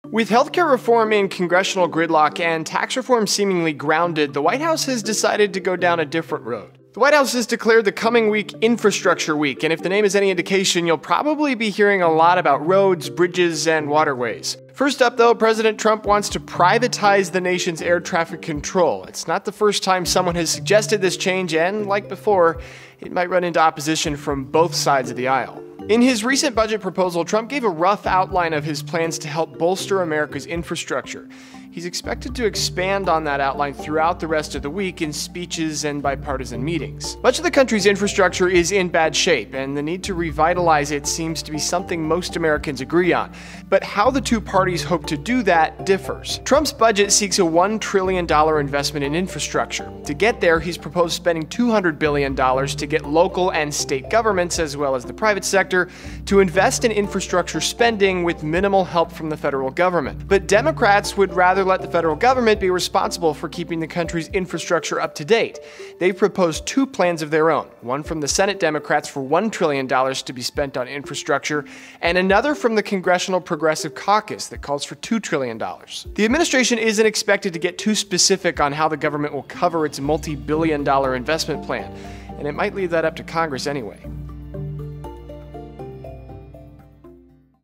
With healthcare reform in congressional gridlock and tax reform seemingly grounded, the White House has decided to go down a different road. The White House has declared the coming week Infrastructure Week, and if the name is any indication, you'll probably be hearing a lot about roads, bridges, and waterways. First up, though, President Trump wants to privatize the nation's air traffic control. It's not the first time someone has suggested this change, and like before, it might run into opposition from both sides of the aisle. In his recent budget proposal, Trump gave a rough outline of his plans to help bolster America's infrastructure. He's expected to expand on that outline throughout the rest of the week in speeches and bipartisan meetings. Much of the country's infrastructure is in bad shape, and the need to revitalize it seems to be something most Americans agree on. But how the two parties hope to do that differs. Trump's budget seeks a $1 trillion investment in infrastructure. To get there, he's proposed spending $200 billion to get local and state governments, as well as the private sector, to invest in infrastructure spending with minimal help from the federal government. But Democrats would rather let the federal government be responsible for keeping the country's infrastructure up to date. They've proposed two plans of their own, one from the Senate Democrats for $1 trillion to be spent on infrastructure, and another from the Congressional Progressive Caucus that calls for $2 trillion. The administration isn't expected to get too specific on how the government will cover its multi-billion-dollar investment plan, and it might leave that up to Congress anyway.